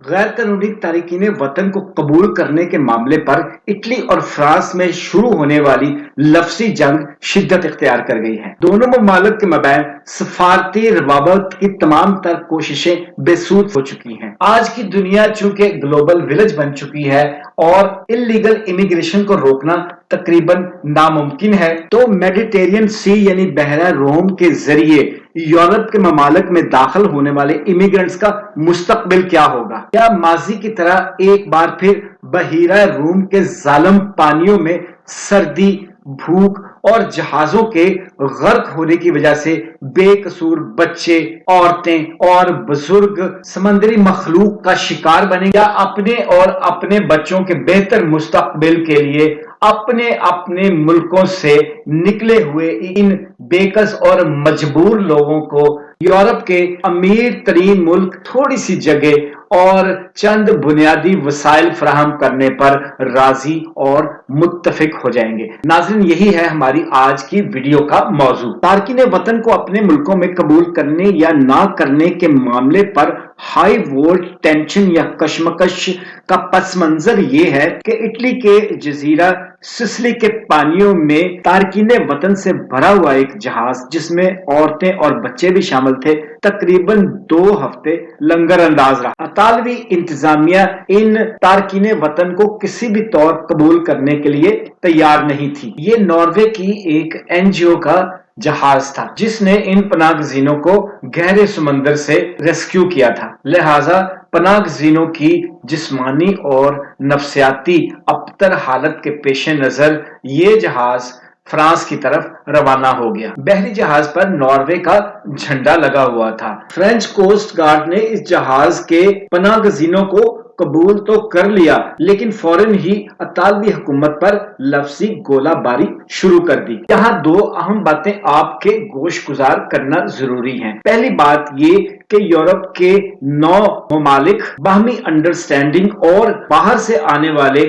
غیر قانونی تارکین وطن کو قبول کرنے کے معاملے پر اٹلی اور فرانس میں شروع ہونے والی لفظی جنگ شدت اختیار کر گئی ہے۔ دونوں ممالک کے مابین سفارتی روابط کی تمام تر کوششیں بے سود ہو چکی ہیں۔ آج کی دنیا چونکہ گلوبل ولیج بن چکی ہے اور انلیگل امیگریشن کو روکنا تقریباً ناممکن ہے، تو میڈیٹرینین سی یعنی بحیرہ روم کے ذریعے یورپ کے ممالک میں داخل ہونے والے امیگرنٹس کا مستقبل کیا ہوگا؟ کیا ماضی کی طرح ایک بار پھر بحیرہ روم کے ظالم پانیوں میں سردی، بھوک اور جہازوں کے غرق ہونے کی وجہ سے بے قصور بچے، عورتیں اور بزرگ سمندری مخلوق کا شکار بنیں، یا اپنے اور اپنے بچوں کے بہتر مستقبل کے لیے اپنے ملکوں سے نکلے ہوئے ان بےکس اور مجبور لوگوں کو یورپ کے امیر ترین ملک تھوڑی سی جگہ اور چند بنیادی وسائل فراہم کرنے پر راضی اور متفق ہو جائیں گے؟ ناظرین، یہی ہے ہماری آج کی ویڈیو کا موضوع۔ تارکین وطن کو اپنے ملکوں میں قبول کرنے یا نہ کرنے کے معاملے پر ہائی وولٹ ٹینشن یا کشمکش کا پس منظر یہ ہے کہ اٹلی کے جزیرہ سسلی کے پانیوں میں تارکین وطن سے بھرا ہوا ایک جہاز، جس میں عورتیں اور بچے بھی شامل تھے، تقریباً 2 ہفتے لنگر انداز رہا۔ اطالوی انتظامیہ ان تارکین وطن کو کسی بھی طور قبول کرنے کے لیے تیار نہیں تھی۔ یہ ناروے کی ایک NGO کا جہاز تھا جس نے ان پناہ گزینوں کو گہرے سمندر سے ریسکیو کیا تھا، لہٰذا پناہ گزینوں کی جسمانی اور نفسیاتی ابتر حالت کے پیش نظر یہ جہاز فرانس کی طرف روانہ ہو گیا۔ بحری جہاز پر ناروے کا جھنڈا لگا ہوا تھا۔ فرینچ کوسٹ گارڈ نے اس جہاز کے پناہ گزینوں کو قبول تو کر لیا، لیکن فوراً ہی اطالوی حکومت پر لفظی گولہ باری شروع کر دی۔ یہاں 2 اہم باتیں آپ کے گوش گزار کرنا ضروری ہیں۔ پہلی بات یہ کہ یورپ کے 9 ممالک باہمی انڈرسٹینڈنگ اور باہر سے آنے والے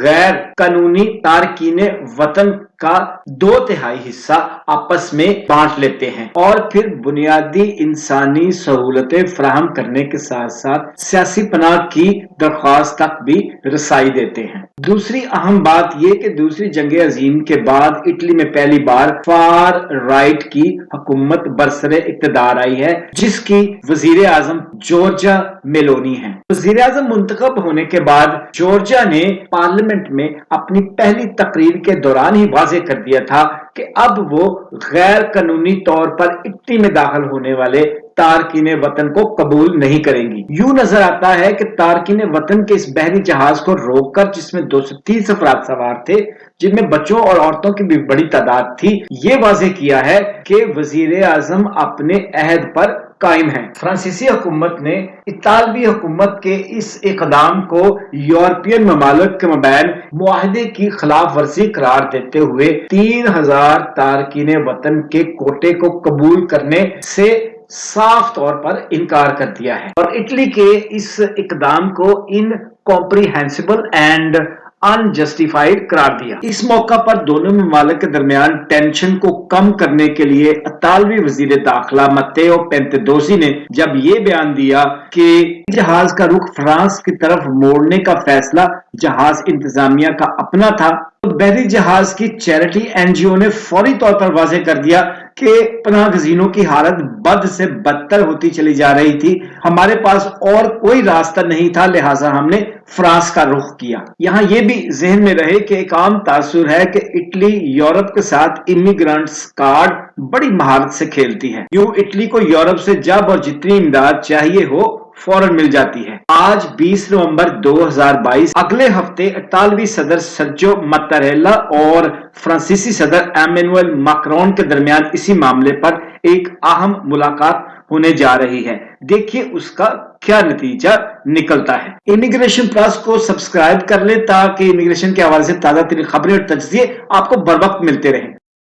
غیر قانونی تارکین وطن کا 2/3 حصہ آپس میں بانٹ لیتے ہیں اور پھر بنیادی انسانی سہولتیں فراہم کرنے کے ساتھ ساتھ سیاسی پناہ کی درخواست تک بھی رسائی دیتے ہیں۔ دوسری اہم بات یہ کہ دوسری جنگ عظیم کے بعد اٹلی میں پہلی بار فار رائٹ کی حکومت برسر اقتدار آئی ہے، جس کی وزیر اعظم جورجا میلونی ہیں۔ وزیر اعظم منتخب ہونے کے بعد جورجا نے پارلیمنٹ میں اپنی پہلی تقریر کے دوران ہی واضح کر دیا تھا کہ اب وہ غیر قانونی طور پر اٹلی میں داخل ہونے والے تارکین وطن کو قبول نہیں کریں گی۔ یوں نظر آتا ہے کہ تارکین وطن کے اس بحری جہاز کو روک کر، جس میں 230 افراد سوار تھے، جن میں بچوں اور عورتوں کی بھی بڑی تعداد تھی، یہ واضح کیا ہے کہ وزیر اعظم اپنے عہد پر قائم ہیں۔ فرانسیسی حکومت نے اطالوی حکومت کے اس اقدام کو یورپین ممالک کے مابین معاہدے کی خلاف ورزی قرار دیتے ہوئے 3000 تارکین وطن کے کوٹے کو قبول کرنے سے صاف طور پر انکار کر دیا ہے اور اٹلی کے اس اقدام کو انکمپریہنسبل اینڈ انجسٹیفائیڈ قرار دیا۔ اس موقع پر دونوں ممالک کے درمیان ٹینشن کو کم کرنے کے لیے اطالوی وزیر داخلہ متیو پینتیدوسی نے جب یہ بیان دیا کہ جہاز کا رخ فرانس کی طرف موڑنے کا فیصلہ جہاز انتظامیہ کا اپنا تھا، تو بحری جہاز کی چیریٹی NGO نے فوری طور پر واضح کر دیا کہ پناہ گزینوں کی حالت بد سے بدتر ہوتی چلی جا رہی تھی، ہمارے پاس اور کوئی راستہ نہیں تھا، لہٰذا ہم نے فرانس کا رخ کیا۔ یہاں یہ بھی ذہن میں رہے کہ ایک عام تاثر ہے کہ اٹلی یورپ کے ساتھ امیگرنٹس کارڈ بڑی مہارت سے کھیلتی ہے۔ یوں اٹلی کو یورپ سے جب اور جتنی امداد چاہیے ہو فوراً مل جاتی ہے۔ آج 20 نومبر 2022، اگلے ہفتے اطالوی صدر سرجیو متاریلا اور فرانسیسی صدر ایمانوئل ماکرون کے درمیان اسی معاملے پر ایک اہم ملاقات ہونے جا رہی ہے۔ دیکھیے اس کا کیا نتیجہ نکلتا ہے۔ امیگریشن پلس کو سبسکرائب کر لیں تاکہ امیگریشن کے حوالے سے تازہ ترین خبریں اور تجزیے آپ کو بر وقت ملتے رہیں۔